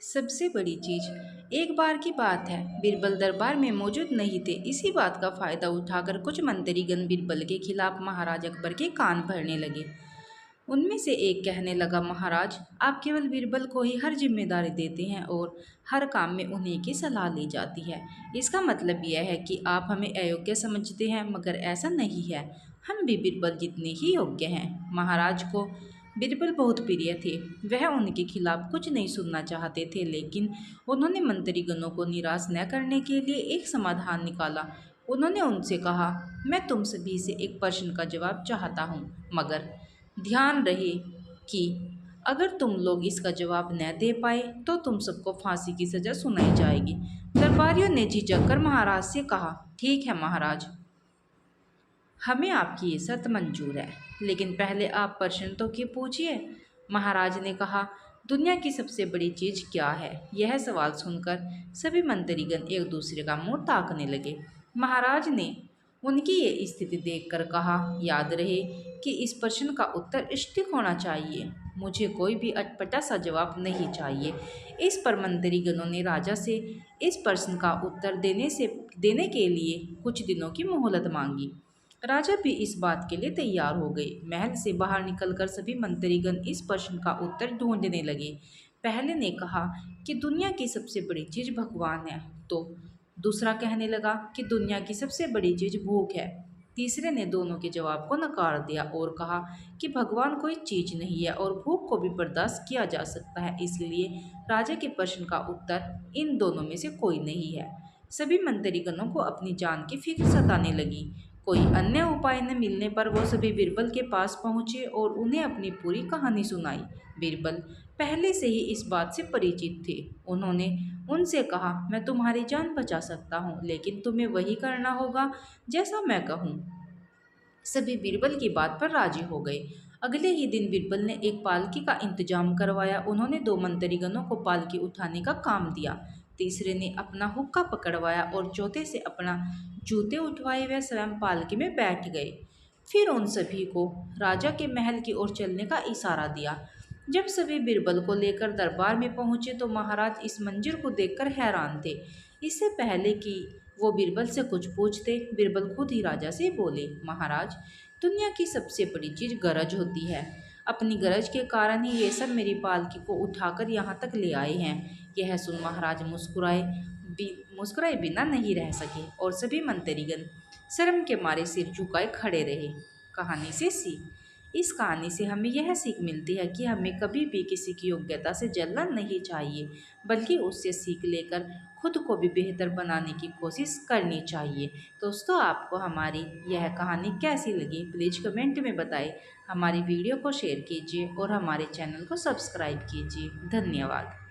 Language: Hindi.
सबसे बड़ी चीज। एक बार की बात है, बीरबल दरबार में मौजूद नहीं थे। इसी बात का फायदा उठाकर कुछ मंत्रीगण बीरबल के खिलाफ महाराज अकबर के कान भरने लगे। उनमें से एक कहने लगा, महाराज, आप केवल बीरबल को ही हर जिम्मेदारी देते हैं और हर काम में उन्हीं की सलाह ली जाती है। इसका मतलब यह है कि आप हमें अयोग्य समझते हैं, मगर ऐसा नहीं है। हम भी बीरबल जितने ही योग्य हैं। महाराज को बीरबल बहुत प्रिय थे। वह उनके खिलाफ कुछ नहीं सुनना चाहते थे, लेकिन उन्होंने मंत्रीगणों को निराश न करने के लिए एक समाधान निकाला। उन्होंने उनसे कहा, मैं तुम सभी से एक प्रश्न का जवाब चाहता हूँ, मगर ध्यान रहे कि अगर तुम लोग इसका जवाब न दे पाए तो तुम सबको फांसी की सजा सुनाई जाएगी। दरबारियों ने झिझक कर महाराज से कहा, ठीक है महाराज, हमें आपकी ये शर्त मंजूर है, लेकिन पहले आप प्रश्न तो क्यों पूछिए। महाराज ने कहा, दुनिया की सबसे बड़ी चीज क्या है। यह सवाल सुनकर सभी मंत्रीगण एक दूसरे का मुंह ताकने लगे। महाराज ने उनकी ये स्थिति देखकर कहा, याद रहे कि इस प्रश्न का उत्तर स्टिक होना चाहिए। मुझे कोई भी अटपटा सा जवाब नहीं चाहिए। इस पर मंत्रीगणों ने राजा से इस प्रश्न का उत्तर देने के लिए कुछ दिनों की मोहलत मांगी। राजा भी इस बात के लिए तैयार हो गए। महल से बाहर निकलकर सभी मंत्रीगण इस प्रश्न का उत्तर ढूंढने लगे। पहले ने कहा कि दुनिया की सबसे बड़ी चीज भगवान है, तो दूसरा कहने लगा कि दुनिया की सबसे बड़ी चीज भूख है। तीसरे ने दोनों के जवाब को नकार दिया और कहा कि भगवान कोई चीज नहीं है और भूख को भी बर्दाश्त किया जा सकता है, इसलिए राजा के प्रश्न का उत्तर इन दोनों में से कोई नहीं है। सभी मंत्रीगणों को अपनी जान की फिक्र सताने लगी। कोई अन्य उपाय न मिलने पर वो सभी बीरबल के पास पहुंचे और उन्हें अपनी पूरी कहानी सुनाई। बीरबल पहले से ही इस बात से परिचित थे। उन्होंने उनसे कहा, मैं तुम्हारी जान बचा सकता हूँ, लेकिन तुम्हें वही करना होगा जैसा मैं कहूँ। सभी बीरबल की बात पर राजी हो गए। अगले ही दिन बीरबल ने एक पालकी का इंतजाम करवाया। उन्होंने दो मंत्रीगणों को पालकी उठाने का काम दिया। तीसरे ने अपना हुक्का पकड़वाया और चौथे से अपना जूते उठवाए वे स्वयं पालकी में बैठ गए। फिर उन सभी को राजा के महल की ओर चलने का इशारा दिया। जब सभी बीरबल को लेकर दरबार में पहुंचे तो महाराज इस मंजर को देखकर हैरान थे। इससे पहले कि वो बीरबल से कुछ पूछते, बीरबल खुद ही राजा से बोले, महाराज, दुनिया की सबसे बड़ी चीज गरज होती है। अपनी गरज के कारण ही ये सब मेरी पालकी को उठाकर यहाँ तक ले आए हैं। यह सुन महाराज मुस्कुराए बिना नहीं रह सके और सभी मंत्रीगण शर्म के मारे सिर झुकाए खड़े रहे। कहानी से सीख। इस कहानी से हमें यह सीख मिलती है कि हमें कभी भी किसी की योग्यता से जलना नहीं चाहिए, बल्कि उससे सीख लेकर खुद को भी बेहतर बनाने की कोशिश करनी चाहिए। दोस्तों, आपको हमारी यह कहानी कैसी लगी प्लीज़ कमेंट में बताएं। हमारी वीडियो को शेयर कीजिए और हमारे चैनल को सब्सक्राइब कीजिए। धन्यवाद।